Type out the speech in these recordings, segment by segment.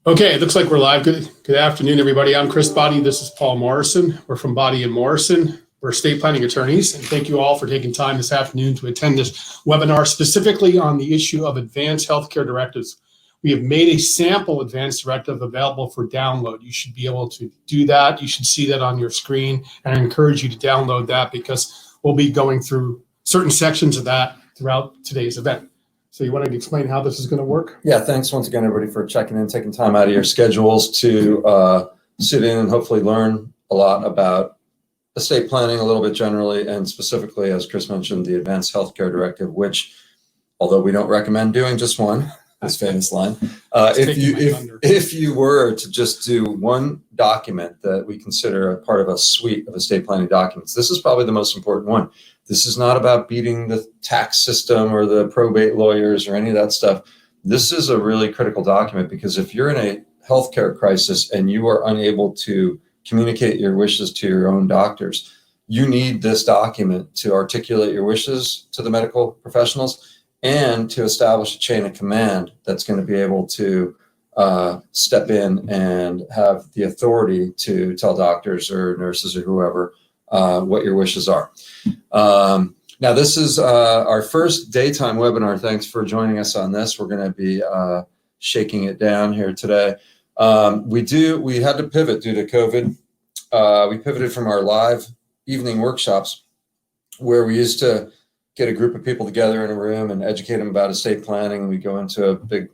Okay, it looks like we're live. Good afternoon, everybody. I'm Chris Body. This is Paul Morrison. We're from Body and Morrison. We're estate planning attorneys, and thank you all for taking time this afternoon to attend this webinar specifically on the issue of advanced healthcare directives. We have made a sample advanced directive available for download. You should be able to do that. You should see that on your screen, and I encourage you to download that because we'll be going through certain sections of that throughout today's event. So you want to explain how this is going to work? Yeah, thanks once again, everybody, for checking in, taking time out of your schedules to sit in and hopefully learn a lot about estate planning a little bit generally, and specifically, as Chris mentioned, the Advanced Healthcare Directive, which, although we don't recommend doing just one, this famous line, if you were to just do one document that we consider a part of a suite of estate planning documents, this is probably the most important one. This is not about beating the tax system or the probate lawyers or any of that stuff. This is a really critical document because if you're in a healthcare crisis and you are unable to communicate your wishes to your own doctors, you need this document to articulate your wishes to the medical professionals and to establish a chain of command that's going to be able to step in and have the authority to tell doctors or nurses or whoever what your wishes are. Now, this is our first daytime webinar. Thanks for joining us on this. We're going to be shaking it down here today. We had to pivot due to COVID. We pivoted from our live evening workshops where we used to get a group of people together in a room and educate them about estate planning. And we go into a big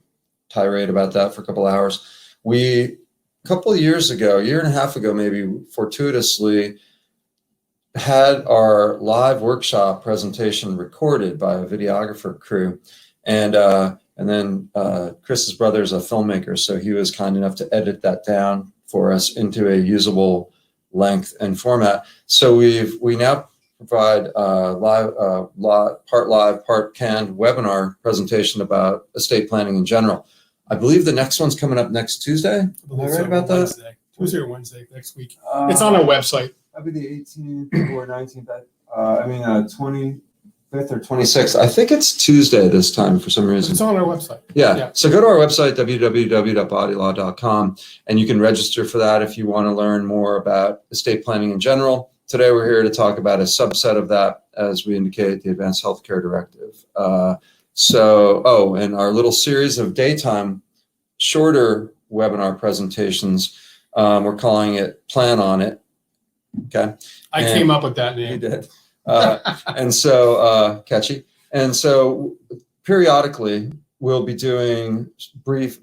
tirade about that for a couple of hours. A couple of years ago, a year and a half ago, maybe fortuitously, had our live workshop presentation recorded by a videographer crew. And then Chris's brother is a filmmaker, so he was kind enough to edit that down for us into a usable length and format. So we now provide part live, part canned webinar presentation about estate planning in general. I believe the next one's coming up next Tuesday. Am I right about that? Wednesday. Tuesday or Wednesday next week. It's on our website. That'd be the 18th or 19th. 25th or 26th. I think it's Tuesday this time for some reason. It's on our website. Yeah. So go to our website, www.bodylaw.com, and you can register for that if you want to learn more about estate planning in general. Today, we're here to talk about a subset of that, as we indicate, the Advanced Healthcare Directive. And our little series of daytime, shorter webinar presentations, we're calling it Plan on It. Okay. I came up with that name. You did. And so catchy. And so periodically we'll be doing brief,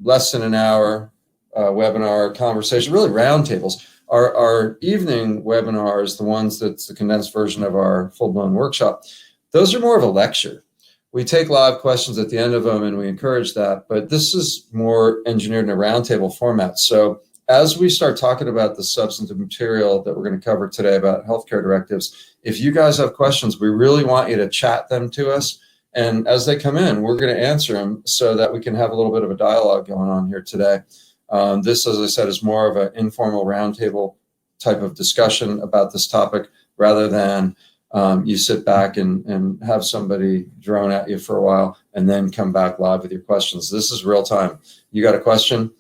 less than an hour webinar conversation, really roundtables. Our evening webinars, the ones that's the condensed version of our full-blown workshop, those are more of a lecture. We take live questions at the end of them and we encourage that, but this is more engineered in a roundtable format. So as we start talking about the substantive material that we're going to cover today about healthcare directives, if you guys have questions, we really want you to chat them to us. And as they come in, we're going to answer them so that we can have a little bit of a dialogue going on here today. This, as I said, is more of an informal roundtable type of discussion about this topic rather than you sit back and have somebody drone at you for a while and then come back live with your questions. This is real time. You got a question?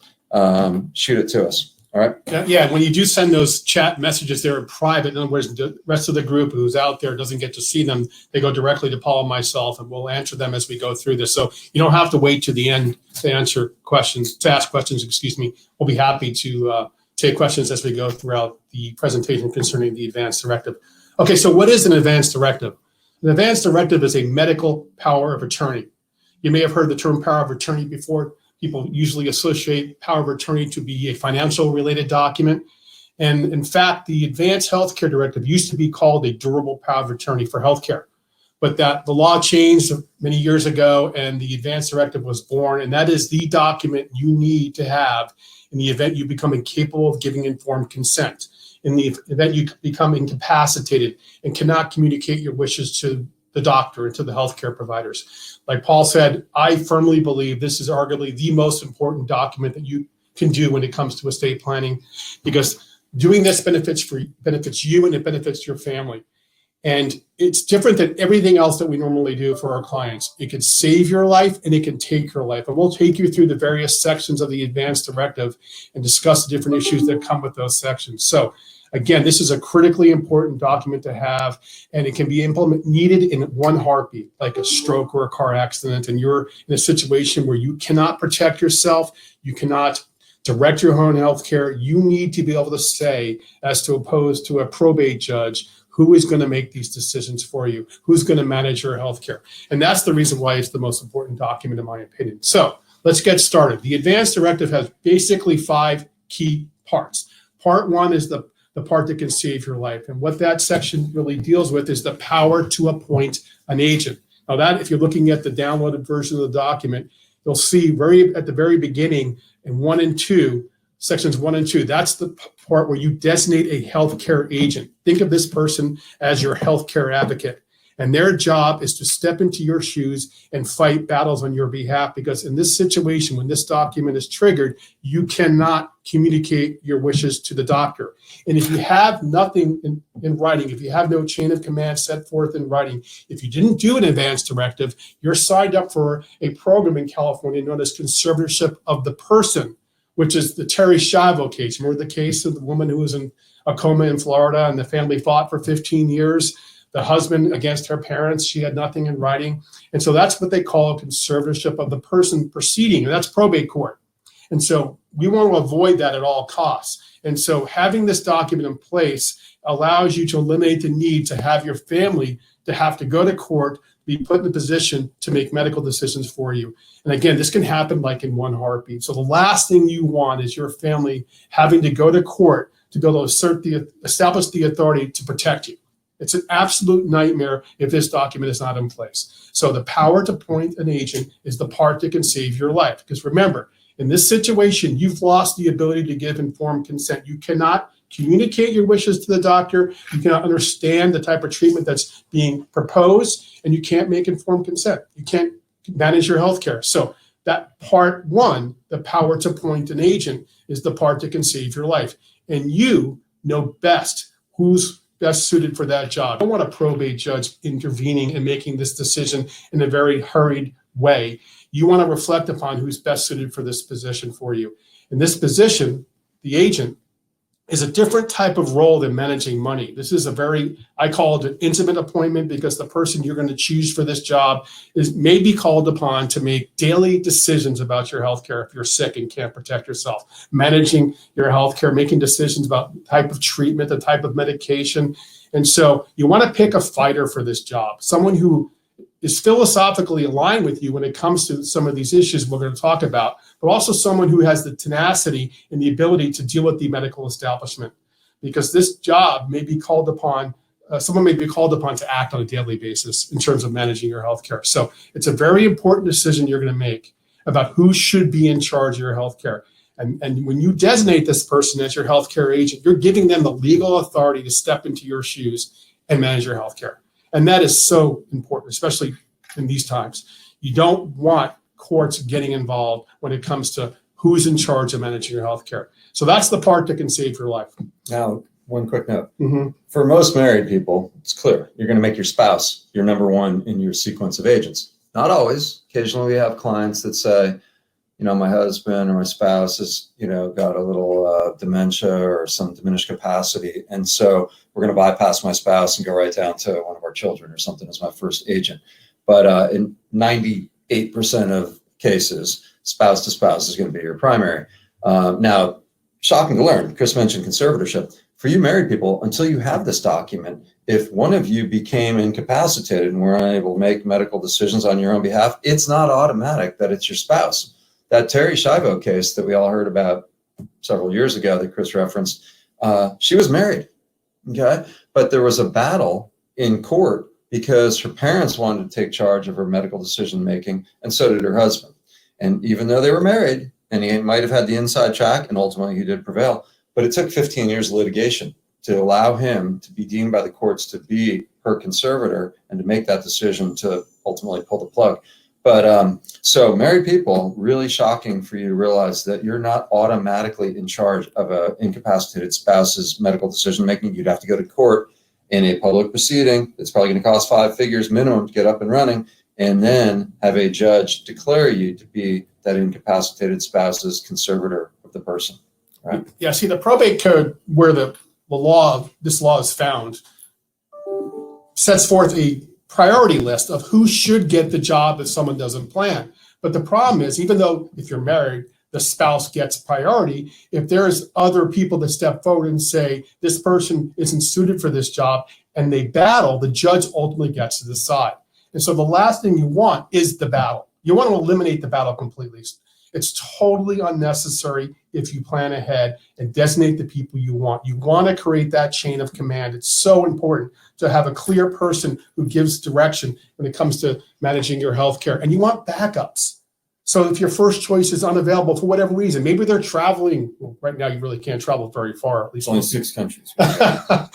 Shoot it to us. All right. Yeah. When you do send those chat messages, they're private. In other words, the rest of the group who's out there doesn't get to see them. They go directly to Paul and myself, and we'll answer them as we go through this. So you don't have to wait to the end to ask questions. We'll be happy to take questions as we go throughout the presentation concerning the advanced directive. Okay. So what is an advanced directive? An advanced directive is a medical power of attorney. You may have heard the term power of attorney before. People usually associate power of attorney to be a financial related document. And in fact, the Advanced Healthcare Directive used to be called a durable power of attorney for healthcare. But that the law changed many years ago and the Advanced Directive was born. And that is the document you need to have in the event you become incapable of giving informed consent, in the event you become incapacitated and cannot communicate your wishes to the doctor and to the healthcare providers. Like Paul said, I firmly believe this is arguably the most important document that you can do when it comes to estate planning, because doing this benefits you and it benefits your family. And it's different than everything else that we normally do for our clients. It can save your life and it can take your life. And we'll take you through the various sections of the advanced directive and discuss the different issues that come with those sections. So again, this is a critically important document to have, and it can be needed in one heartbeat, like a stroke or a car accident, and you're in a situation where you cannot protect yourself, you cannot direct your own health care. You need to be able to say, as to opposed to a probate judge, who is going to make these decisions for you, who's going to manage your health care. And that's the reason why it's the most important document, in my opinion. So let's get started. The advanced directive has basically 5 key parts. Part 1 is the part that can save your life. And what that section really deals with is the power to appoint an agent. Now that, if you're looking at the downloaded version of the document, you'll see at the very beginning in 1 and 2, sections 1 and 2, that's the part where you designate a healthcare agent. Think of this person as your healthcare advocate. And their job is to step into your shoes and fight battles on your behalf, because in this situation, when this document is triggered, you cannot communicate your wishes to the doctor. And if you have nothing in writing, if you have no chain of command set forth in writing, if you didn't do an advance directive, you're signed up for a program in California known as conservatorship of the person, which is the Terry Schiavo case. Remember the case of the woman who was in a coma in Florida and the family fought for 15 years? The husband against her parents, she had nothing in writing. And so that's what they call a conservatorship of the person proceeding, and that's probate court. And so we want to avoid that at all costs. And so having this document in place allows you to eliminate the need to have your family to have to go to court, be put in a position to make medical decisions for you. And again, this can happen like in one heartbeat. So the last thing you want is your family having to go to court to be able to establish the authority to protect you. It's an absolute nightmare if this document is not in place. So the power to appoint an agent is the part that can save your life. Because remember, in this situation, you've lost the ability to give informed consent. You cannot communicate your wishes to the doctor. You cannot understand the type of treatment that's being proposed, and you can't make informed consent. You can't manage your health care. So that part 1, the power to appoint an agent, is the part that can save your life. And you know best who's best suited for that job. I don't want a probate judge intervening and making this decision in a very hurried way. You want to reflect upon who's best suited for this position for you. In this position, the agent is a different type of role than managing money. This is I call it an intimate appointment, because the person you're going to choose for this job may be called upon to make daily decisions about your healthcare if you're sick and can't protect yourself, managing your healthcare, making decisions about the type of treatment, the type of medication. And so you want to pick a fighter for this job, someone who is philosophically aligned with you when it comes to some of these issues we're going to talk about, but also someone who has the tenacity and the ability to deal with the medical establishment. Because this job may be called upon, someone may be called upon to act on a daily basis in terms of managing your healthcare. So it's a very important decision you're going to make about who should be in charge of your healthcare. And when you designate this person as your healthcare agent, you're giving them the legal authority to step into your shoes and manage your healthcare. And that is so important, especially in these times. You don't want courts getting involved when it comes to who's in charge of managing your healthcare. So that's the part that can save your life. Now, one quick note. For most married people, it's clear. You're going to make your spouse your number 1 in your sequence of agents. Not always. Occasionally we have clients that say, my husband or my spouse has, got a little dementia or some diminished capacity. And so we're going to bypass my spouse and go right down to one of our children or something as my first agent. But in 98% of cases, spouse to spouse is going to be your primary. Now, shocking to learn, Chris mentioned conservatorship. For you married people, until you have this document, if one of you became incapacitated and were unable to make medical decisions on your own behalf, it's not automatic that it's your spouse. That Terry Schiavo case that we all heard about several years ago that Chris referenced, she was married, okay? But there was a battle in court because her parents wanted to take charge of her medical decision-making, and so did her husband. And even though they were married, and he might have had the inside track, and ultimately he did prevail, but it took 15 years of litigation to allow him to be deemed by the courts to be her conservator and to make that decision to ultimately pull the plug. But so married people, really shocking for you to realize that you're not automatically in charge of an incapacitated spouse's medical decision making. You'd have to go to court in a public proceeding. It's probably going to cost 5 figures minimum to get up and running, and then have a judge declare you to be that incapacitated spouse's conservator of the person. Right? Yeah, see, the probate code, where this law is found, sets forth a priority list of who should get the job if someone doesn't plan. But the problem is, even though if you're married, the spouse gets priority, if there's other people that step forward and say, this person isn't suited for this job, and they battle, the judge ultimately gets to decide. And so the last thing you want is the battle. You want to eliminate the battle completely. It's totally unnecessary if you plan ahead and designate the people you want. You want to create that chain of command. It's so important to have a clear person who gives direction when it comes to managing your healthcare. And you want backups. So if your first choice is unavailable for whatever reason, maybe they're traveling. Well, right now, you really can't travel very far, at least Only 6 countries. But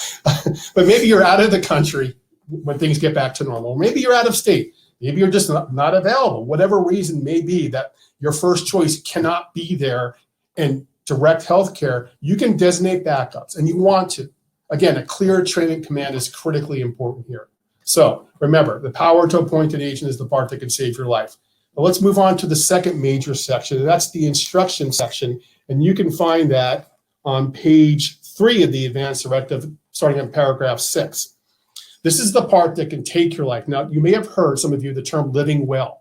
maybe you're out of the country when things get back to normal. Maybe you're out of state. Maybe you're just not available. Whatever reason may be that your first choice cannot be there in direct healthcare, you can designate backups, and you want to. Again, a clear chain of command is critically important here. So remember, the power to appoint an agent is the part that can save your life. Now let's move on to the second major section, and that's the instruction section. And you can find that on page 3 of the advanced directive, starting in paragraph 6. This is the part that can take your life. Now, you may have heard, some of you, the term living will.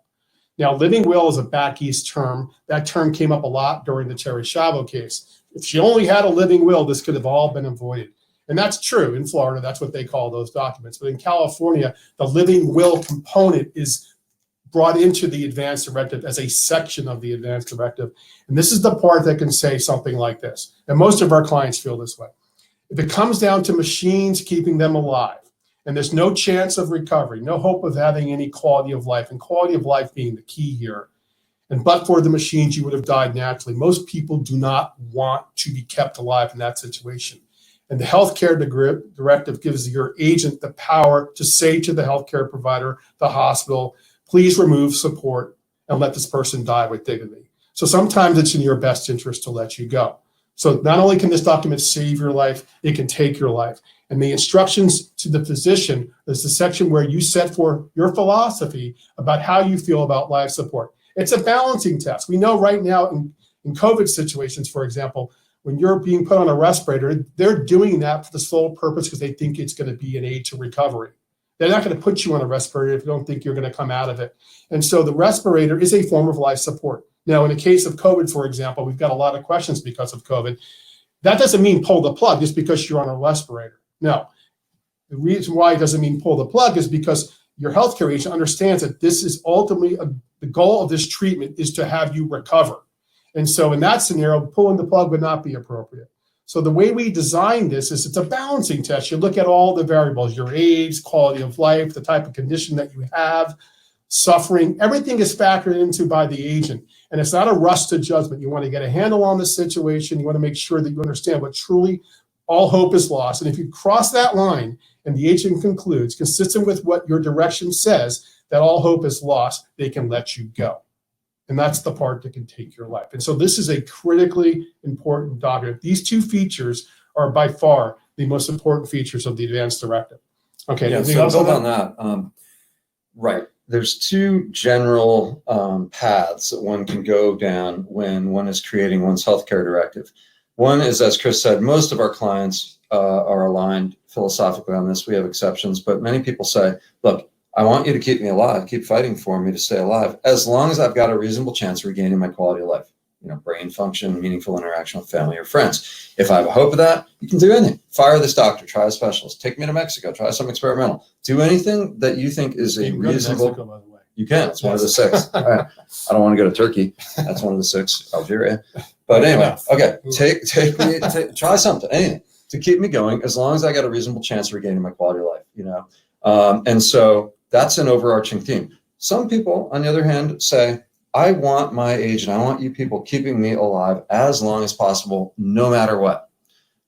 Now, living will is a back east term. That term came up a lot during the Terry Schiavo case. If she only had a living will, this could have all been avoided. And that's true. In Florida, that's what they call those documents. But in California, the living will component is brought into the advanced directive as a section of the advanced directive. And this is the part that can say something like this. And most of our clients feel this way. If it comes down to machines keeping them alive, and there's no chance of recovery, no hope of having any quality of life, and quality of life being the key here, and but for the machines, you would have died naturally. Most people do not want to be kept alive in that situation. And the healthcare directive gives your agent the power to say to the healthcare provider, the hospital, please remove support and let this person die with dignity. So sometimes it's in your best interest to let you go. So not only can this document save your life, it can take your life. And the instructions to the physician is the section where you set forth your philosophy about how you feel about life support. It's a balancing test. We know right now in COVID situations, for example, when you're being put on a respirator, they're doing that for the sole purpose because they think it's going to be an aid to recovery. They're not going to put you on a respirator if you don't think you're going to come out of it. And so the respirator is a form of life support. Now, in the case of COVID, for example, we've got a lot of questions because of COVID. That doesn't mean pull the plug just because you're on a respirator. No. The reason why it doesn't mean pull the plug is because your healthcare agent understands that this is ultimately the goal of this treatment is to have you recover. And so in that scenario, pulling the plug would not be appropriate. So the way we design this is it's a balancing test. You look at all the variables, your age, quality of life, the type of condition that you have, suffering, everything is factored into by the agent. And it's not a rush to judgment. You want to get a handle on the situation. You want to make sure that you understand what truly all hope is lost. And if you cross that line and the agent concludes, consistent with what your direction says, that all hope is lost, they can let you go. And that's the part that can take your life. And so this is a critically important document. These two features are by far the most important features of the advanced directive. Okay. Yeah, so build on that. Right. There's two general paths that one can go down when one is creating one's healthcare directive. One is, as Chris said, most of our clients are aligned philosophically on this. We have exceptions, but many people say, look, I want you to keep me alive, keep fighting for me to stay alive, as long as I've got a reasonable chance of regaining my quality of life, brain function, meaningful interaction with family or friends. If I have a hope of that, you can do anything. Fire this doctor, try a specialist, take me to Mexico, try something experimental. Do anything that you think is a reasonable. Mexico, by the way. You can. It's one of the 6. All right. I don't want to go to Turkey. That's one of the 6. Algeria. But anyway, okay. Take me. Try something. Anything to keep me going, as long as I got a reasonable chance of regaining my quality of life. And so that's an overarching theme. Some people, on the other hand, say, I want my agent, I want you people keeping me alive as long as possible, no matter what.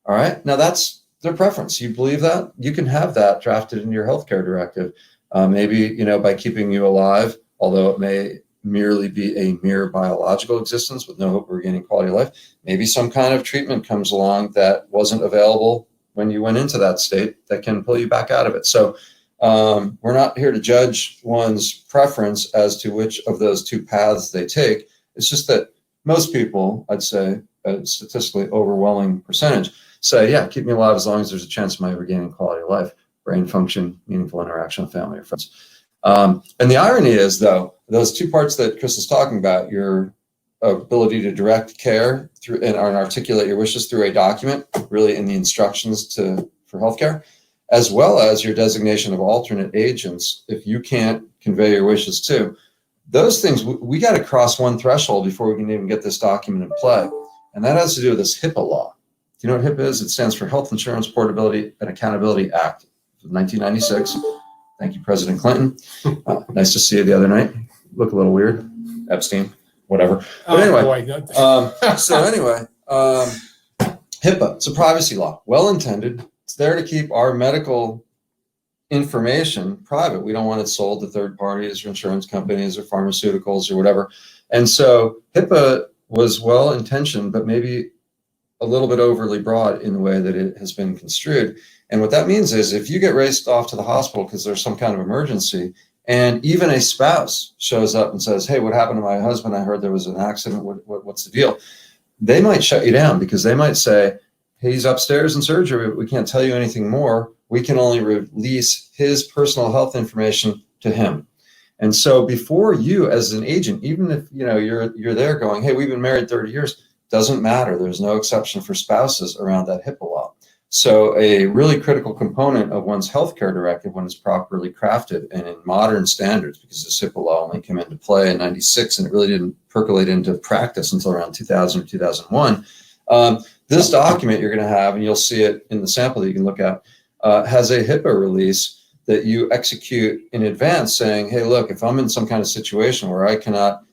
All right. Now that's their preference. You believe that? You can have that drafted in your healthcare directive. Maybe, by keeping you alive, although it may merely be a mere biological existence with no hope of regaining quality of life, maybe some kind of treatment comes along that wasn't available when you went into that state that can pull you back out of it. So we're not here to judge one's preference as to which of those two paths they take. It's just that most people, I'd say a statistically overwhelming percentage, say, yeah, keep me alive as long as there's a chance of my regaining quality of life, brain function, meaningful interaction with family or friends. And the irony is, though, those two parts that Chris is talking about, your ability to direct care through and articulate your wishes through a document, really in the instructions for healthcare, as well as your designation of alternate agents, if you can't convey your wishes to, those things, we got to cross one threshold before we can even get this document in play. And that has to do with this HIPAA law. Do you know what HIPAA is? It stands for Health Insurance Portability and Accountability Act of 1996. Thank you, President Clinton. Nice to see you the other night. Look a little weird. Epstein, whatever. But anyway, HIPAA, it's a privacy law, well-intended. It's there to keep our medical information private. We don't want it sold to third parties or insurance companies or pharmaceuticals or whatever. And so HIPAA was well-intentioned, but maybe a little bit overly broad in the way that it has been construed. And what that means is if you get raced off to the hospital because there's some kind of emergency, and even a spouse shows up and says, hey, what happened to my husband? I heard there was an accident. What's the deal? They might shut you down because they might say, hey, he's upstairs in surgery. We can't tell you anything more. We can only release his personal health information to him. And so before you as an agent, even if you're there going, hey, we've been married 30 years, doesn't matter. There's no exception for spouses around that HIPAA law. So a really critical component of one's healthcare directive, when it's properly crafted and in modern standards, because this HIPAA law only came into play in 96 and it really didn't percolate into practice until around 2000 or 2001. This document you're going to have, and you'll see it in the sample that you can look at, has a HIPAA release that you execute in advance saying, hey, look, if I'm in some kind of situation where I cannot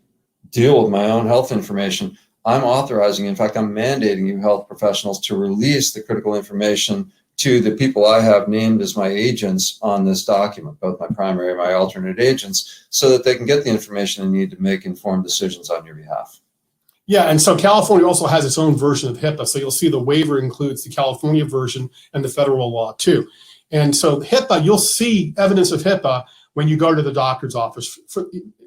deal with my own health information, I'm authorizing, in fact, I'm mandating you health professionals to release the critical information to the people I have named as my agents on this document, both my primary and my alternate agents, so that they can get the information they need to make informed decisions on your behalf. Yeah, and so California also has its own version of HIPAA. So you'll see the waiver includes the California version and the federal law too. And so HIPAA, you'll see evidence of HIPAA when you go to the doctor's office,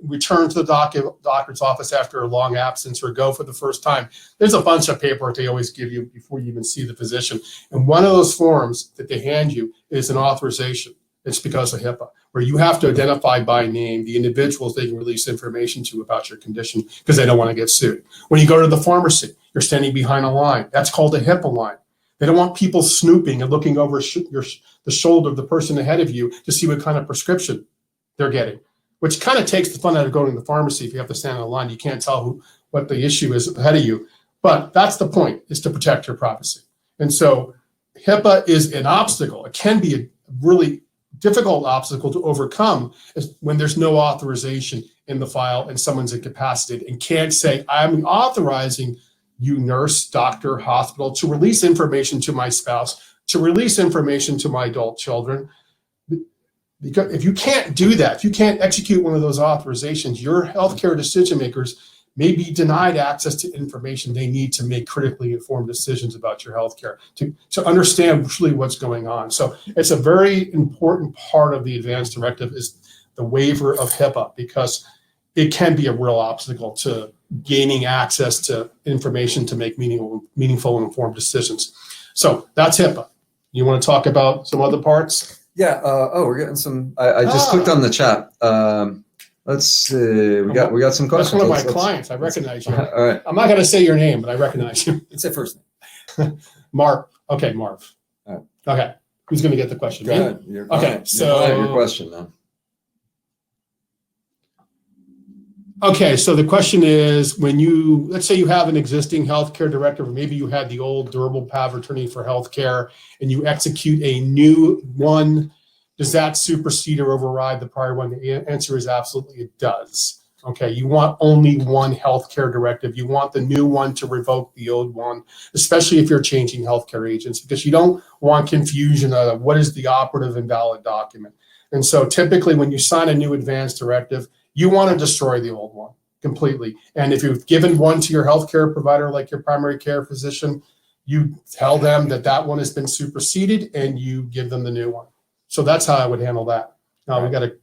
return to the doctor's office after a long absence or go for the first time. There's a bunch of paperwork they always give you before you even see the physician. And one of those forms that they hand you is an authorization. It's because of HIPAA, where you have to identify by name the individuals they can release information to about your condition because they don't want to get sued. When you go to the pharmacy, you're standing behind a line. That's called a HIPAA line. They don't want people snooping and looking over the shoulder of the person ahead of you to see what kind of prescription they're getting, which kind of takes the fun out of going to the pharmacy. If you have to stand in a line, you can't tell what the issue is ahead of you. But that's the point, is to protect your privacy. And so HIPAA is an obstacle. It can be a really difficult obstacle to overcome when there's no authorization in the file and someone's incapacitated and can't say, I'm authorizing you, nurse, doctor, hospital, to release information to my spouse, to release information to my adult children. Because if you can't do that, if you can't execute one of those authorizations, your healthcare decision makers may be denied access to information they need to make critically informed decisions about your healthcare, to understand truly what's going on. So it's a very important part of the advanced directive is the waiver of HIPAA, because it can be a real obstacle to gaining access to information to make meaningful and informed decisions. So that's HIPAA. You want to talk about some other parts? Yeah. We're getting some. I just clicked on the chat. Let's see. We got some questions. That's one of my clients. I recognize you. All right. I'm not going to say your name, but I recognize you. It's a first name. Marv. Okay, Marv. All right. Okay. Who's going to get the question? Go ahead. Your question then. Okay, so the question is, let's say you have an existing healthcare directive, or maybe you had the old durable power of attorney for healthcare, and you execute a new one, does that supersede or override the prior one? The answer is absolutely it does. Okay, you want only one healthcare directive. You want the new one to revoke the old one, especially if you're changing healthcare agents, because you don't want confusion of what is the operative and valid document. And so typically when you sign a new advanced directive, you want to destroy the old one completely. And if you've given one to your healthcare provider, like your primary care physician, you tell them that one has been superseded and you give them the new one. So that's how I would handle that. Now we got a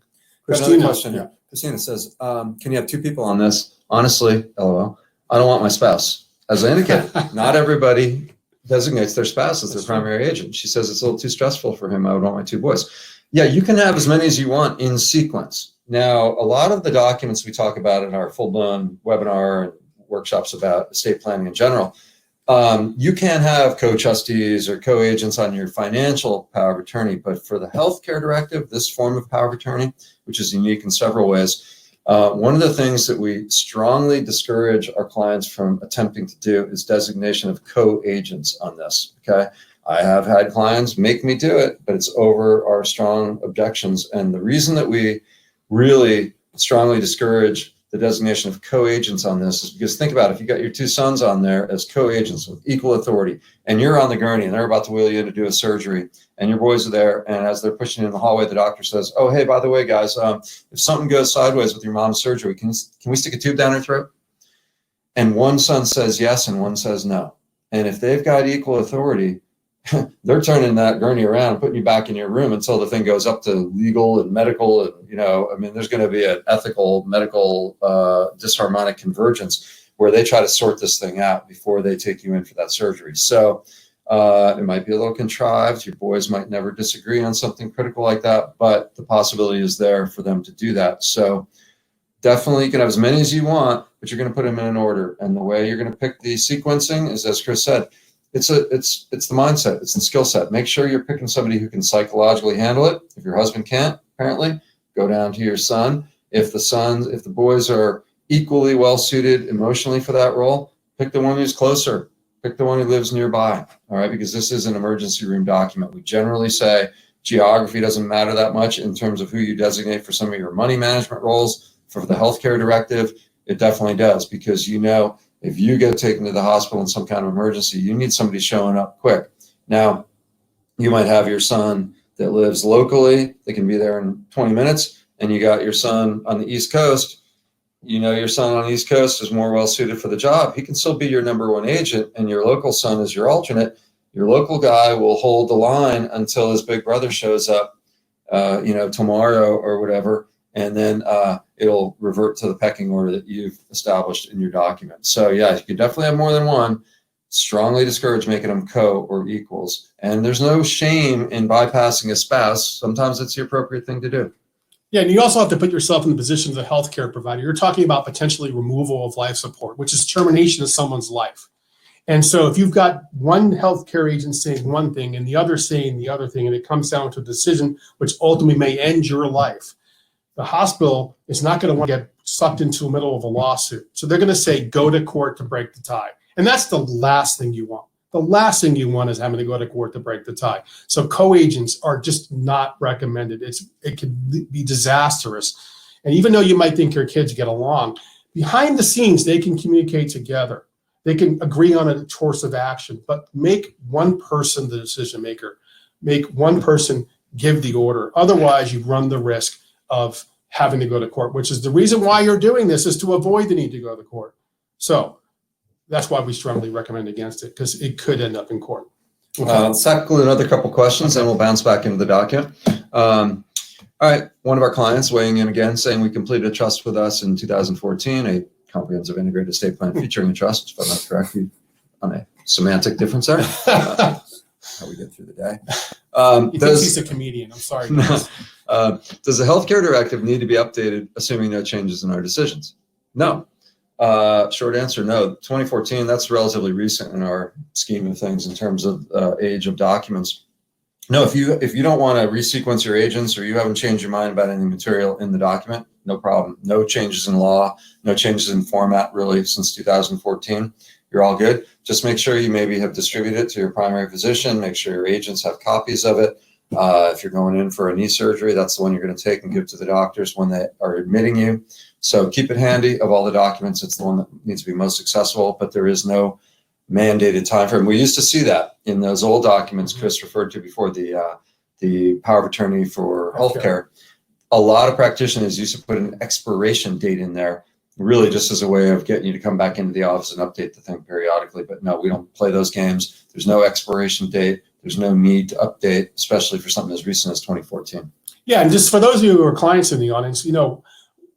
Christina question here. Christina says, can you have two people on this? Honestly, LOL, I don't want my spouse. As I indicated, not everybody designates their spouse as their primary agent. She says it's a little too stressful for him. I would want my two boys. Yeah, you can have as many as you want in sequence. Now, a lot of the documents we talk about in our full-blown webinar and workshops about estate planning in general, you can have co-trustees or co-agents on your financial power of attorney, but for the healthcare directive, this form of power of attorney, which is unique in several ways, one of the things that we strongly discourage our clients from attempting to do is designation of co-agents on this, okay? I have had clients make me do it, but it's over our strong objections. And the reason that we really strongly discourage the designation of co-agents on this is because think about it, if you got your two sons on there as co-agents with equal authority and you're on the gurney and they're about to wheel you in to do a surgery and your boys are there, and as they're pushing in the hallway, the doctor says, oh, hey, by the way, guys, if something goes sideways with your mom's surgery, can we stick a tube down her throat? And one son says yes and one says no. And if they've got equal authority, they're turning that gurney around and putting you back in your room until the thing goes up to legal and medical. And, there's going to be an ethical, medical, disharmonic convergence where they try to sort this thing out before they take you in for that surgery. So it might be a little contrived. Your boys might never disagree on something critical like that, but the possibility is there for them to do that. So definitely you can have as many as you want, but you're going to put them in an order. And the way you're going to pick the sequencing is, as Chris said, it's the mindset, it's the skill set. Make sure you're picking somebody who can psychologically handle it. If your husband can't, apparently, go down to your son. If the boys are equally well suited emotionally for that role, pick the one who's closer. Pick the one who lives nearby. All right, because this is an emergency room document. We generally say geography doesn't matter that much in terms of who you designate for some of your money management roles. For the healthcare directive, it definitely does, because if you get taken to the hospital in some kind of emergency, you need somebody showing up quick. Now, you might have your son that lives locally, they can be there in 20 minutes, and you got your son on the East Coast. Your son on the East Coast is more well suited for the job. He can still be your number one agent, and your local son is your alternate. Your local guy will hold the line until his big brother shows up, tomorrow or whatever, and then it'll revert to the pecking order that you've established in your document. So yeah, you can definitely have more than one. Strongly discourage making them co or equals. And there's no shame in bypassing a spouse. Sometimes it's the appropriate thing to do. Yeah, and you also have to put yourself in the position of the healthcare provider. You're talking about potentially removal of life support, which is termination of someone's life. And so if you've got one healthcare agent saying one thing and the other saying the other thing, and it comes down to a decision which ultimately may end your life, the hospital is not going to want to get sucked into the middle of a lawsuit. So they're going to say, go to court to break the tie. And that's the last thing you want. The last thing you want is having to go to court to break the tie. So co-agents are just not recommended. It can be disastrous. And even though you might think your kids get along, behind the scenes, they can communicate together. They can agree on a course of action, but make one person the decision maker. Make one person give the order. Otherwise, you run the risk of having to go to court, which is the reason why you're doing this, is to avoid the need to go to court. So that's why we strongly recommend against it, because it could end up in court. Okay. Let's tackle another couple questions, and we'll bounce back into the document. All right, one of our clients weighing in again, saying we completed a trust with us in 2014, a comprehensive integrated estate plan featuring a trust, if I'm not correct, on a semantic difference there. How we get through the day. He thinks he's a comedian. I'm sorry. Does the healthcare directive need to be updated, assuming no changes in our decisions? No. Short answer, no. 2014, that's relatively recent in our scheme of things in terms of age of documents. No, if you don't want to resequence your agents, or you haven't changed your mind about any material in the document, no problem. No changes in law, no changes in format really since 2014. You're all good. Just make sure you maybe have distributed it to your primary physician. Make sure your agents have copies of it. If you're going in for a knee surgery, that's the one you're going to take and give to the doctors when they are admitting you. So keep it handy. Of all the documents, it's the one that needs to be most accessible, but there is no mandated time frame. We used to see that in those old documents Chris referred to before, the power of attorney for healthcare. A lot of practitioners used to put an expiration date in there. really just as a way of getting you to come back into the office and update the thing periodically. But no, we don't play those games. There's no expiration date. There's no need to update, especially for something as recent as 2014. Yeah, and just for those of you who are clients in the audience,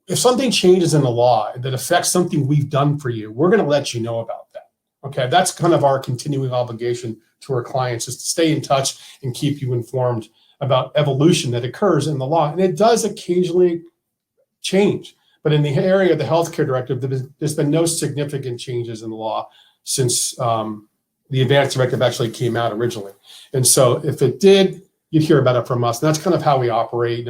if something changes in the law that affects something we've done for you, we're going to let you know about that. Okay, that's kind of our continuing obligation to our clients, is to stay in touch and keep you informed about evolution that occurs in the law. And it does occasionally change. But in the area of the healthcare directive, there's been no significant changes in the law since the advanced directive actually came out originally. And so if it did, you'd hear about it from us. And that's kind of how we operate.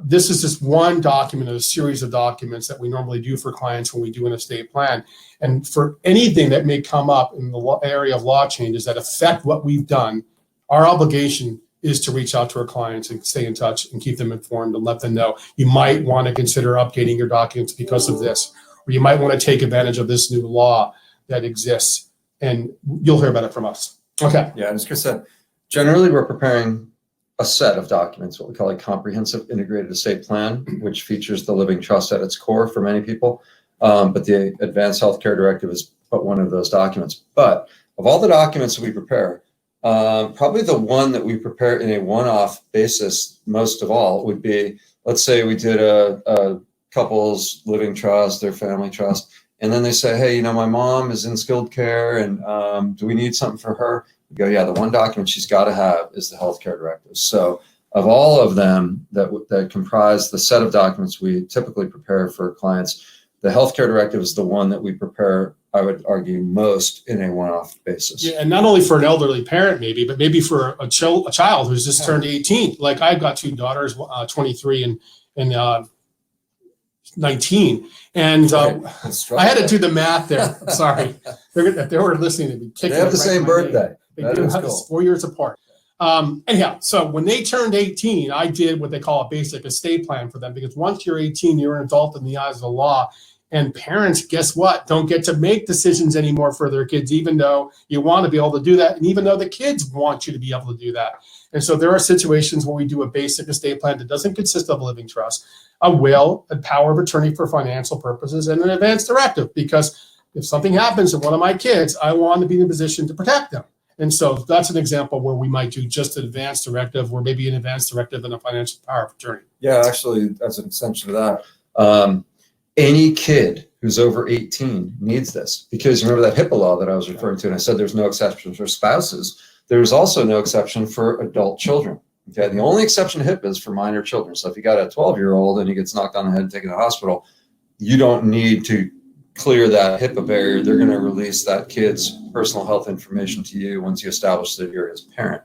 This is just one document of a series of documents that we normally do for clients when we do an estate plan. And for anything that may come up in the area of law changes that affect what we've done, our obligation is to reach out to our clients and stay in touch and keep them informed and let them know you might want to consider updating your documents because of this, or you might want to take advantage of this new law that exists, and you'll hear about it from us. Okay. Yeah, and as Chris said, generally we're preparing a set of documents, what we call a comprehensive integrated estate plan, which features the living trust at its core for many people. But the advanced healthcare directive is but one of those documents. But of all the documents that we prepare, probably the one that we prepare in a one-off basis most of all would be, let's say we did a couple's living trust, their family trust, and then they say, hey, my mom is in skilled care, and do we need something for her? We go, yeah, the one document she's got to have is the healthcare directive. So of all of them that comprise the set of documents we typically prepare for clients, the healthcare directive is the one that we prepare, I would argue, most in a one-off basis. Yeah, and not only for an elderly parent, maybe, but maybe for a child who's just turned 18. Like I've got two daughters, 23 and 19, and I had to do the math there. I'm sorry, if they were listening to me. They have the same birthday. They do have cool. 4 years apart. Anyhow, so when they turned 18, I did what they call a basic estate plan for them, because once you're 18, you're an adult in the eyes of the law. And parents, guess what? Don't get to make decisions anymore for their kids, even though you want to be able to do that, and even though the kids want you to be able to do that. And so there are situations where we do a basic estate plan that doesn't consist of a living trust, a will, a power of attorney for financial purposes, and an advanced directive, because if something happens to one of my kids, I want to be in a position to protect them. And so that's an example where we might do just an advanced directive, or maybe an advanced directive and a financial power of attorney. Yeah, actually, as an extension of that, any kid who's over 18 needs this, because you remember that HIPAA law that I was referring to, and I said there's no exception for spouses. There's also no exception for adult children. Okay, the only exception to HIPAA is for minor children. So if you got a 12-year-old and he gets knocked on the head and taken to the hospital, you don't need to clear that HIPAA barrier. They're going to release that kid's personal health information to you once you establish that you're his parent.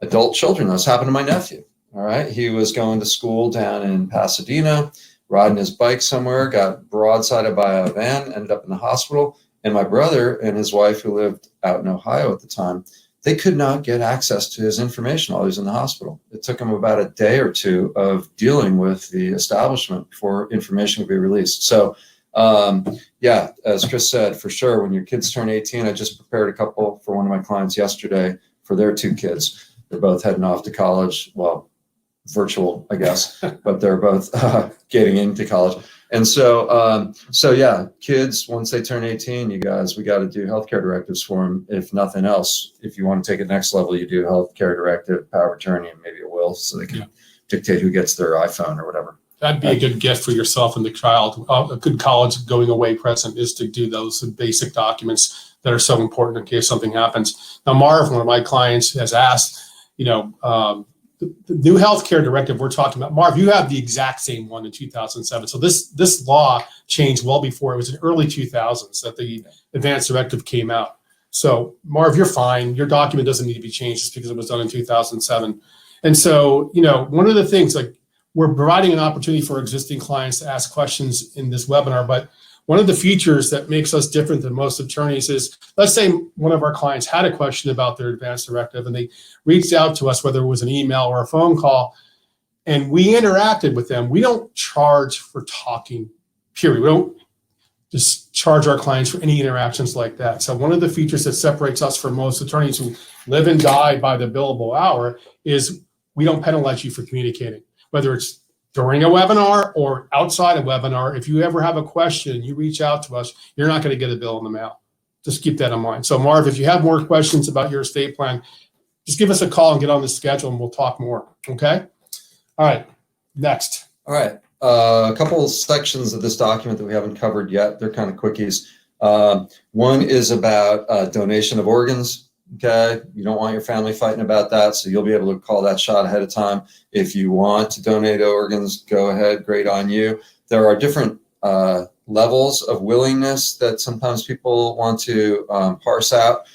Adult children, this happened to my nephew. All right, he was going to school down in Pasadena, riding his bike somewhere, got broadsided by a van, ended up in the hospital. And my brother and his wife, who lived out in Ohio at the time, they could not get access to his information while he was in the hospital. It took him about a day or two of dealing with the establishment before information could be released. So, yeah, as Chris said, for sure, when your kids turn 18, I just prepared a couple for one of my clients yesterday for their two kids. They're both heading off to college. Well, virtual, I guess, but they're both getting into college. And so, yeah, kids, once they turn 18, you guys, we got to do healthcare directives for them. If nothing else, if you want to take it next level, you do healthcare directive, power of attorney, and maybe a will, so they can dictate who gets their iPhone or whatever. That'd be a good gift for yourself and the child. A good college going away present is to do those basic documents that are so important in case something happens. Now, Marv, one of my clients, has asked, the new healthcare directive we're talking about, Marv, you have the exact same one in 2007. So this law changed well before. It was in early 2000s that the advanced directive came out. So Marv, you're fine. Your document doesn't need to be changed just because it was done in 2007. And so, one of the things, like, we're providing an opportunity for existing clients to ask questions in this webinar, but one of the features that makes us different than most attorneys is, let's say one of our clients had a question about their advanced directive and they reached out to us, whether it was an email or a phone call, and we interacted with them. We don't charge for talking, period. We don't just charge our clients for any interactions like that. So one of the features that separates us from most attorneys who live and die by the billable hour is we don't penalize you for communicating, whether it's during a webinar or outside a webinar. If you ever have a question, you reach out to us, you're not going to get a bill in the mail. Just keep that in mind. So Marv, if you have more questions about your estate plan, just give us a call and get on the schedule and we'll talk more. Okay. All right. Next. All right. A couple of sections of this document that we haven't covered yet. They're kind of quickies. One is about donation of organs. Okay. You don't want your family fighting about that. So you'll be able to call that shot ahead of time. If you want to donate organs, go ahead. Great on you. There are different levels of willingness that sometimes people want to parse out.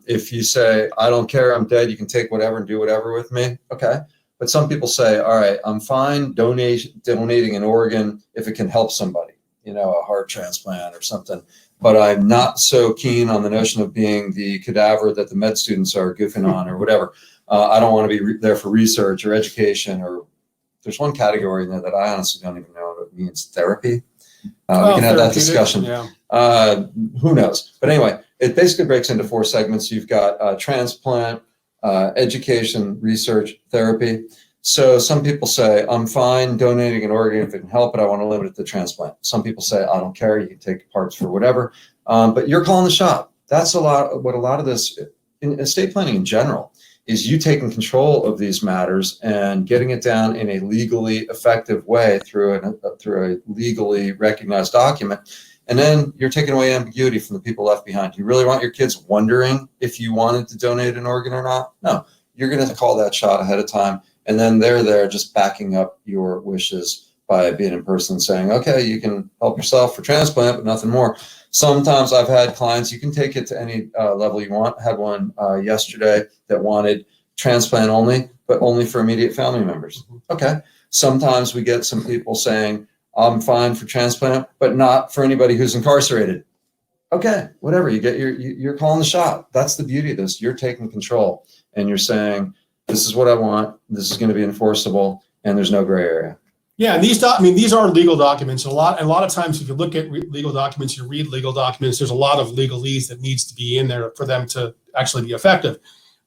If you say, I don't care, I'm dead, you can take whatever and do whatever with me. Okay. But some people say, all right, I'm fine donating an organ if it can help somebody, you know, a heart transplant or something. But I'm not so keen on the notion of being the cadaver that the med students are goofing on or whatever. I don't want to be there for research or education, or there's one category in there that I honestly don't even know what it means, therapy. We can have that discussion. Yeah. Who knows? But anyway, it basically breaks into 4 segments. You've got transplant, education, research, therapy. So some people say, I'm fine donating an organ if it can help, but I want to limit it to transplant. Some people say, I don't care, you can take parts for whatever. But you're calling the shot. That's what a lot of this, in estate planning in general, is you taking control of these matters and getting it down in a legally effective way through a legally recognized document. And then you're taking away ambiguity from the people left behind. You really want your kids wondering if you wanted to donate an organ or not? No, you're going to call that shot ahead of time. And then they're there just backing up your wishes by being in person saying, okay, you can help yourself for transplant, but nothing more. Sometimes I've had clients, you can take it to any level you want. I had one yesterday that wanted transplant only, but only for immediate family members. Okay. Sometimes we get some people saying, I'm fine for transplant, but not for anybody who's incarcerated. Okay, whatever, you're calling the shot. That's the beauty of this. You're taking control and you're saying, this is what I want. This is going to be enforceable and there's no gray area. Yeah, and these are legal documents. A lot of times, if you look at legal documents, you read legal documents, there's a lot of legalese that needs to be in there for them to actually be effective.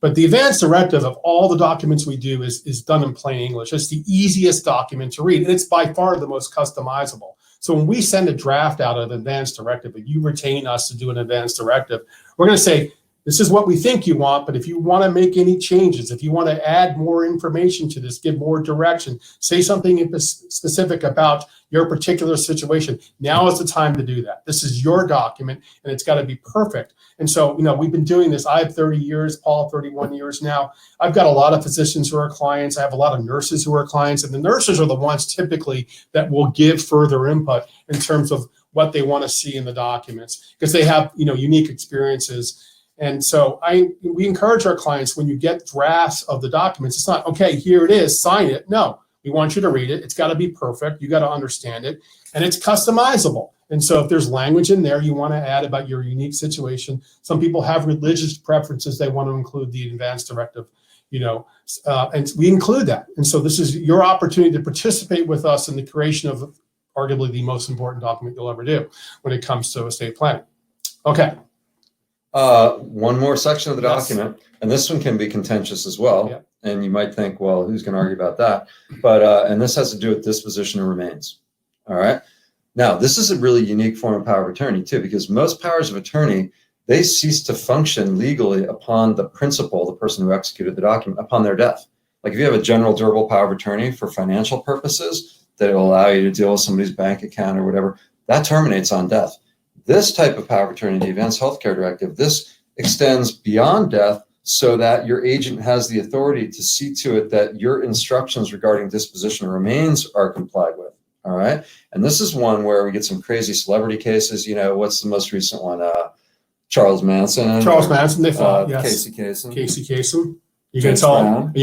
But the advance directive of all the documents we do is done in plain English. It's the easiest document to read, and it's by far the most customizable. So when we send a draft out of an advance directive, and you retain us to do an advance directive, we're going to say, this is what we think you want, but if you want to make any changes, if you want to add more information to this, give more direction, say something specific about your particular situation, now is the time to do that. This is your document, and it's got to be perfect. And so, we've been doing this. I have 30 years, Paul, 31 years now. I've got a lot of physicians who are clients. I have a lot of nurses who are clients, and the nurses are the ones typically that will give further input in terms of what they want to see in the documents, because they have, unique experiences. And so we encourage our clients, when you get drafts of the documents, it's not, okay, here it is, sign it. No, we want you to read it. It's got to be perfect. You got to understand it. And it's customizable. And so if there's language in there you want to add about your unique situation, some people have religious preferences, they want to include the advance directive, and we include that. And so this is your opportunity to participate with us in the creation of arguably the most important document you'll ever do when it comes to estate planning. Okay. One more section of the document, and this one can be contentious as well. Yeah. And you might think, well, who's going to argue about that? But and this has to do with disposition of remains. All right. Now, this is a really unique form of power of attorney too, because most powers of attorney, they cease to function legally upon the principal, the person who executed the document, upon their death. Like if you have a general durable power of attorney for financial purposes that will allow you to deal with somebody's bank account or whatever, that terminates on death. This type of power of attorney, the Advanced Healthcare Directive, this extends beyond death so that your agent has the authority to see to it that your instructions regarding disposition of remains are complied with. All right. And this is one where we get some crazy celebrity cases. What's the most recent one? Charles Manson. Charles Manson, they fought, yes. Casey Kasem. Casey Kasem. Are you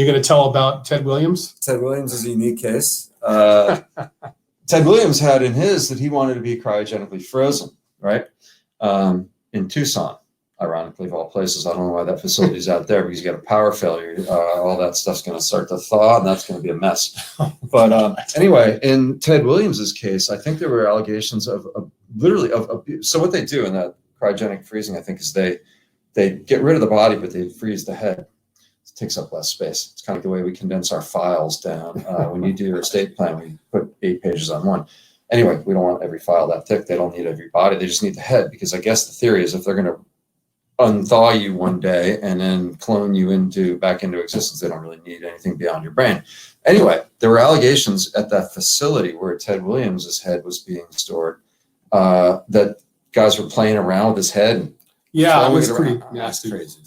going to tell about Ted Williams? Ted Williams is a unique case. Ted Williams had in his that he wanted to be cryogenically frozen, right? In Tucson, ironically, of all places. I don't know why that facility's out there, because you got a power failure. All that stuff's going to start to thaw, and that's going to be a mess. But anyway, in Ted Williams's case, I think there were allegations of literally of abuse. So what they do in that cryogenic freezing, I think, is they get rid of the body, but they freeze the head. takes up less space. It's kind of the way we condense our files down. When you do your estate plan, we put 8 pages on one. Anyway, we don't want every file that thick. They don't need every body. They just need the head, because I guess the theory is if they're going to unthaw you one day and then clone you back into existence, they don't really need anything beyond your brain. Anyway, there were allegations at that facility where Ted Williams' head was being stored, that guys were playing around with his head. Yeah, it was around. pretty nasty. Crazy.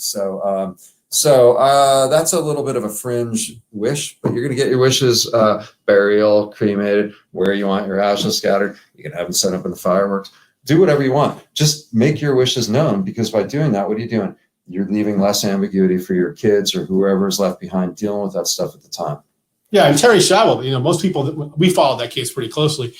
So that's a little bit of a fringe wish, but you're going to get your wishes: burial, cremated, where you want your ashes scattered. You can have them set up in the fireworks. Do whatever you want. Just make your wishes known, because by doing that, what are you doing? You're leaving less ambiguity for your kids or whoever's left behind dealing with that stuff at the time. Yeah, and Terry Schiavo, most people, we followed that case pretty closely.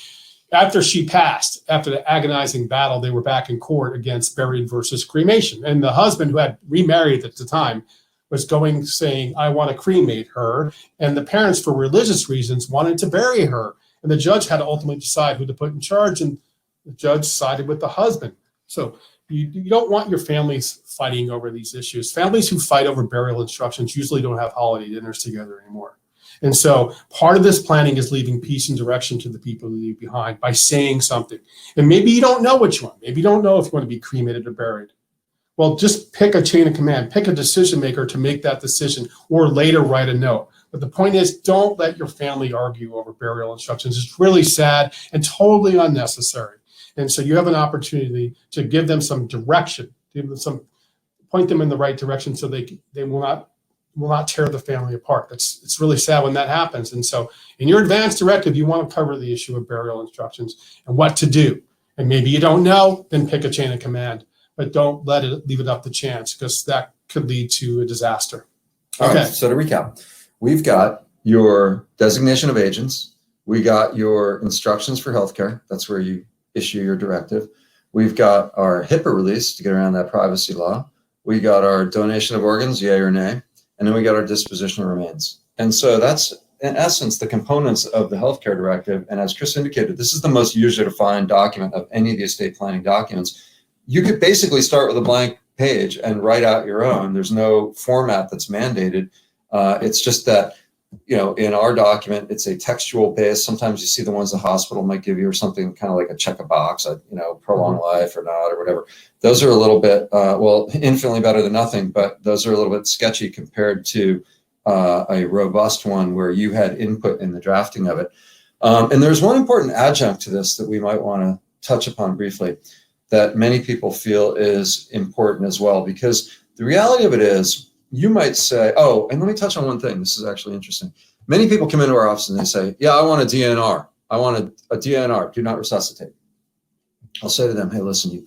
After she passed, after the agonizing battle, they were back in court against buried versus cremation. And the husband, who had remarried at the time, was saying, I want to cremate her. And the parents, for religious reasons, wanted to bury her. And the judge had to ultimately decide who to put in charge. And the judge sided with the husband. So you don't want your families fighting over these issues. Families who fight over burial instructions usually don't have holiday dinners together anymore. And so part of this planning is leaving peace and direction to the people who leave behind by saying something. And maybe you don't know which one. Maybe you don't know if you want to be cremated or buried. Well, just pick a chain of command, pick a decision maker to make that decision, or later write a note. But the point is, don't let your family argue over burial instructions. It's really sad and totally unnecessary. And so you have an opportunity to give them some direction, point them in the right direction, so they will not tear the family apart. It's really sad when that happens. And so in your advance directive, you want to cover the issue of burial instructions and what to do. And maybe you don't know, then pick a chain of command, but don't leave it up to chance, because that could lead to a disaster. All right, so to recap, we've got your designation of agents. We got your instructions for healthcare. That's where you issue your directive. We've got our HIPAA release to get around that privacy law. We got our donation of organs, yay or nay. And then we got our disposition of remains. And so that's, in essence, the components of the healthcare directive. And as Chris indicated, this is the most user-defined document of any of the estate planning documents. You could basically start with a blank page and write out your own. There's no format that's mandated. It's just that, in our document, it's a textual base. Sometimes you see the ones the hospital might give you, or something kind of like a check a box, prolong life or not, or whatever. Those are a little bit, infinitely better than nothing, but those are a little bit sketchy compared to a robust one where you had input in the drafting of it. And there's one important adjunct to this that we might want to touch upon briefly that many people feel is important as well, because the reality of it is, you might say, and let me touch on one thing. This is actually interesting. Many people come into our office and they say, yeah, I want a DNR. I want a DNR, do not resuscitate. I'll say to them, hey, listen,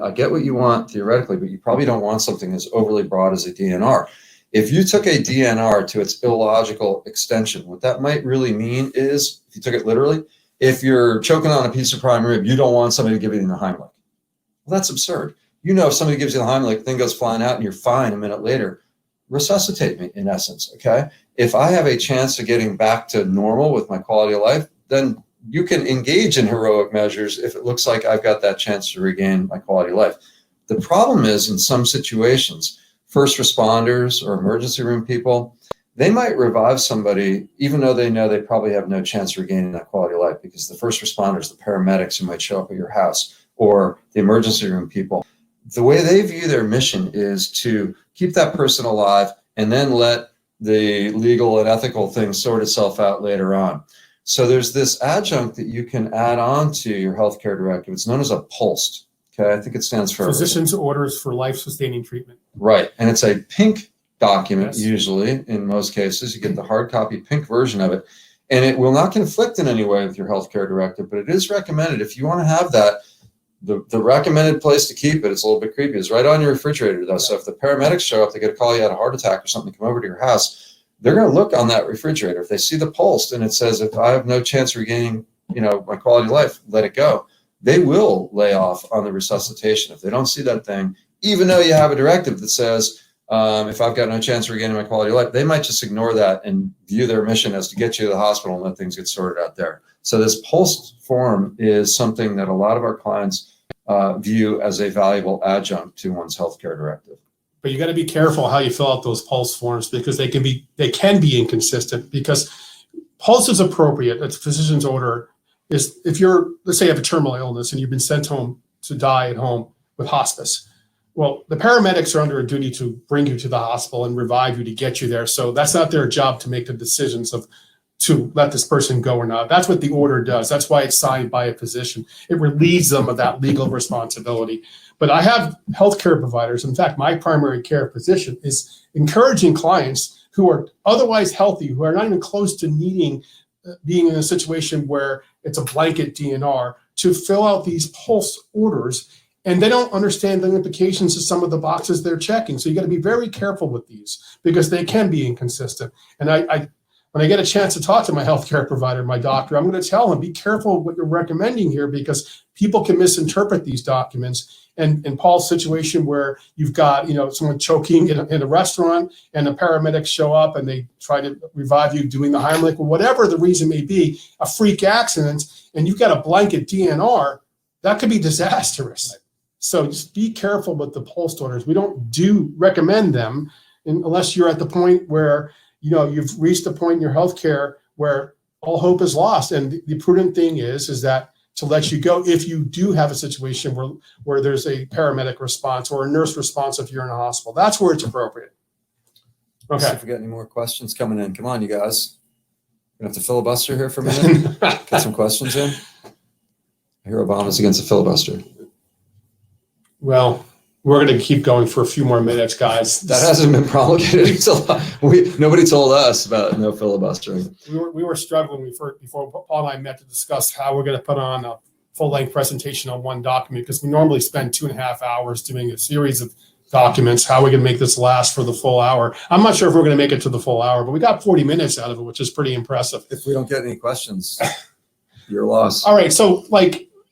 I get what you want theoretically, but you probably don't want something as overly broad as a DNR. If you took a DNR to its illogical extension, what that might really mean is, if you took it literally, if you're choking on a piece of prime rib, you don't want somebody to give you the Heimlich. Well, that's absurd. If somebody gives you the Heimlich, the thing goes flying out and you're fine a minute later. Resuscitate me, in essence, okay? If I have a chance of getting back to normal with my quality of life, then you can engage in heroic measures if it looks like I've got that chance to regain my quality of life. The problem is, in some situations, first responders or emergency room people, they might revive somebody even though they know they probably have no chance of regaining that quality of life, because the first responders, the paramedics who might show up at your house, or the emergency room people, the way they view their mission is to keep that person alive and then let the legal and ethical things sort itself out later on. So there's this adjunct that you can add on to your healthcare directive. It's known as a POLST. Okay, I think it stands for Physician's Orders for Life-Sustaining Treatment. Right, and it's a pink document. Yes. Usually, in most cases, you get the hard copy pink version of it, and it will not conflict in any way with your healthcare directive, but it is recommended if you want to have that. The recommended place to keep it, it's a little bit creepy, is right on your refrigerator, though. So if the paramedics show up, they get a call you had a heart attack or something, come over to your house, they're going to look on that refrigerator. If they see the POLST and it says, if I have no chance of regaining, my quality of life, let it go. They will lay off on the resuscitation if they don't see that thing, even though you have a directive that says, if I've got no chance of regaining my quality of life, they might just ignore that and view their mission as to get you to the hospital and let things get sorted out there. So this POLST form is something that a lot of our clients view as a valuable adjunct to one's healthcare directive. but you got to be careful how you fill out those pulse forms because they can be inconsistent because pulse is appropriate. It's a physician's order is if you're, let's say you have a terminal illness and you've been sent home to die at home with hospice. Well, the paramedics are under a duty to bring you to the hospital and revive you to get you there. So that's not their job to make the decisions of to let this person go or not. That's what the order does. That's why it's signed by a physician. It relieves them of that legal responsibility. But I have healthcare providers. In fact, my primary care physician is encouraging clients who are otherwise healthy, who are not even close to needing being in a situation where it's a blanket DNR, to fill out these pulse orders. And they don't understand the implications of some of the boxes they're checking. So you got to be very careful with these because they can be inconsistent. And when I get a chance to talk to my healthcare provider, my doctor, I'm going to tell him, be careful what you're recommending here because people can misinterpret these documents. And in Paul's situation where you've got, someone choking in a restaurant and the paramedics show up and they try to revive you doing the Heimlich or whatever the reason may be, a freak accident, and you've got a blanket DNR, that could be disastrous. So just be careful with the pulse orders. We don't recommend them unless you're at the point where, you've reached a point in your healthcare where all hope is lost. And the prudent thing is that to let you go if you do have a situation where there's a paramedic response or a nurse response if you're in a hospital. That's where it's appropriate. Okay. See if we got any more questions coming in. Come on, you guys. We're gonna have to filibuster here for a minute. Get some questions in. I hear Obama's against the filibuster. Well, we're going to keep going for a few more minutes, guys. That hasn't been promulgated until nobody told us about no filibustering. We were struggling before Paul and I met to discuss how we're going to put on a full-length presentation on one document because we normally spend 2.5 hours doing a series of documents. How are we going to make this last for the full hour? I'm not sure if we're going to make it to the full hour, but we got 40 minutes out of it, which is pretty impressive. If we don't get any questions, you're lost. All right, so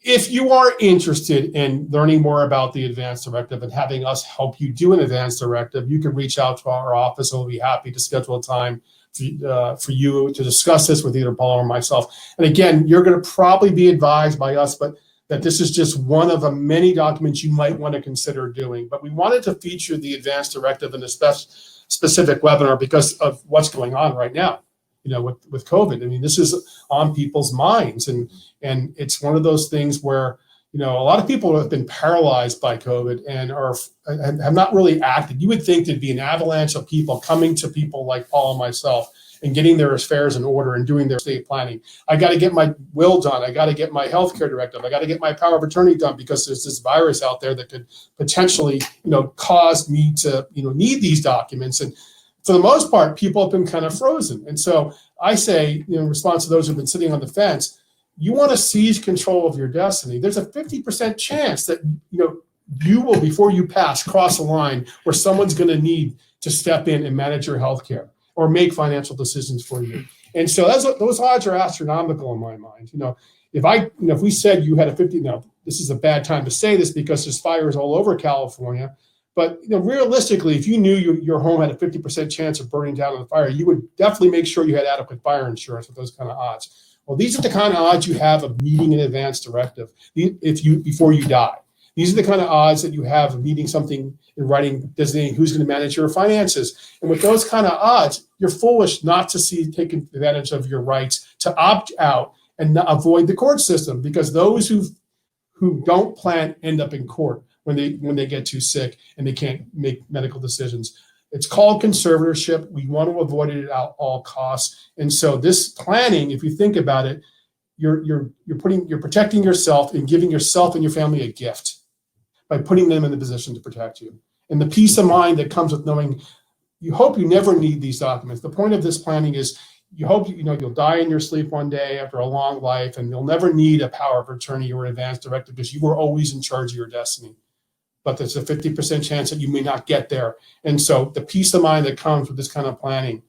if you are interested in learning more about the advanced directive and having us help you do an advanced directive, you can reach out to our office and we'll be happy to schedule a time for you to discuss this with either Paul or myself. And again, you're going to probably be advised by us, but that this is just one of the many documents you might want to consider doing. But we wanted to feature the advanced directive in a specific webinar because of what's going on right now. With COVID. I mean, this is on people's minds. And it's one of those things where, a lot of people have been paralyzed by COVID and have not really acted. You would think there'd be an avalanche of people coming to people like Paul and myself and getting their affairs in order and doing their estate planning. I got to get my will done. I got to get my healthcare directive. I got to get my power of attorney done because there's this virus out there that could potentially, cause me to, need these documents. And for the most part, people have been kind of frozen. And so I say, in response to those who've been sitting on the fence, you want to seize control of your destiny. There's a 50% chance that, you will, before you pass, cross a line where someone's going to need to step in and manage your healthcare or make financial decisions for you. And so those odds are astronomical in my mind. If we said you had a 50, now this is a bad time to say this because there's fires all over California. But realistically, if you knew your home had a 50% chance of burning down in the fire, you would definitely make sure you had adequate fire insurance with those kind of odds. Well, these are the kind of odds you have of needing an advanced directive before you die. These are the kind of odds that you have of needing something in writing designating who's going to manage your finances. And with those kind of odds, you're foolish not to take advantage of your rights to opt out and avoid the court system because those who don't plan end up in court when they get too sick and they can't make medical decisions. It's called conservatorship. We want to avoid it at all costs. And so this planning, if you think about it, you're protecting yourself and giving yourself and your family a gift by putting them in the position to protect you. And the peace of mind that comes with knowing, you hope you never need these documents. The point of this planning is you hope you'll die in your sleep one day after a long life and you'll never need a power of attorney or advanced directive because you were always in charge of your destiny. But there's a 50% chance that you may not get there. And so the peace of mind that comes with this kind of planning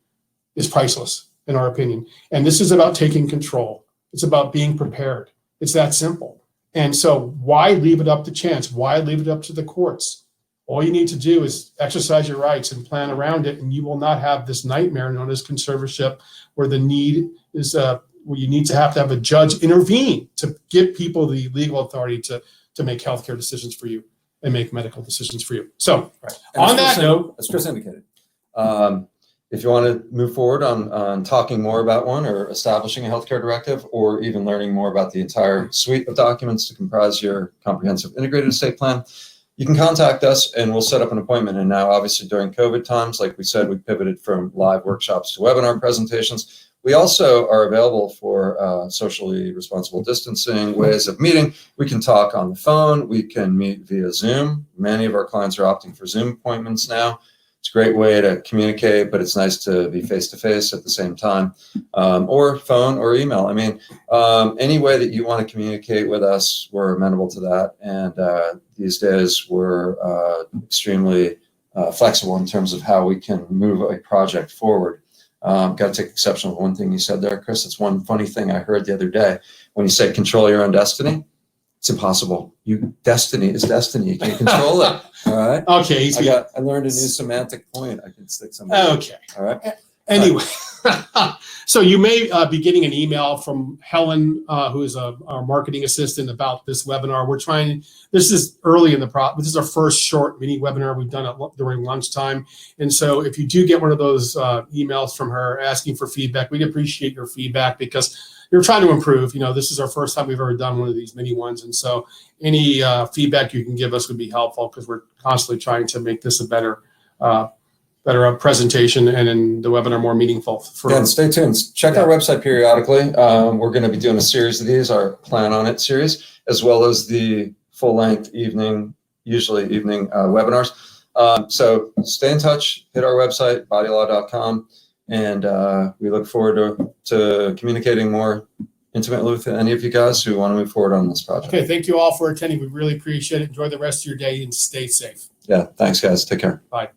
is priceless, in our opinion. And this is about taking control. It's about being prepared. It's that simple. And so why leave it up to chance? Why leave it up to the courts? All you need to do is exercise your rights and plan around it, and you will not have this nightmare known as conservatorship, where the need is where you need to have a judge intervene to give people the legal authority to make healthcare decisions for you. and make medical decisions for you. So Right. on that note, as Chris indicated, if you want to move forward on talking more about one or establishing a healthcare directive, or even learning more about the entire suite of documents to comprise your comprehensive integrated estate plan, you can contact us and we'll set up an appointment. And now, obviously, during COVID times, like we said, we pivoted from live workshops to webinar presentations. We also are available for socially responsible distancing ways of meeting. We can talk on the phone. We can meet via Zoom. Many of our clients are opting for Zoom appointments now. It's a great way to communicate, but it's nice to be face-to-face at the same time, or phone or email. I mean, any way that you want to communicate with us, we're amenable to that. And these days, we're extremely flexible in terms of how we can move a project forward. Got to take exception with one thing you said there, Chris. It's one funny thing I heard the other day. When you say control your own destiny, it's impossible. Destiny is destiny. You can't control it. All right. okay. I learned a new semantic point. I can stick something. Okay. All right. Anyway, so you may be getting an email from Helen, who is our marketing assistant, about this webinar. This is early in the process. This is our first short mini webinar we've done during lunchtime. And so if you do get one of those emails from her asking for feedback, we'd appreciate your feedback, because you're trying to improve. This is our first time we've ever done one of these mini ones. And so any feedback you can give us would be helpful, because we're constantly trying to make this a better presentation and in the webinar more meaningful. And stay tuned. Check our website periodically. We're going to be doing a series of these, our Plan On It series, as well as the full-length usually evening webinars. So stay in touch, hit our website, bodylaw.com, and we look forward to communicating more intimately with any of you guys who want to move forward on this project. Okay, thank you all for attending. We really appreciate it. Enjoy the rest of your day and stay safe. Yeah, thanks, guys. Take care. Bye.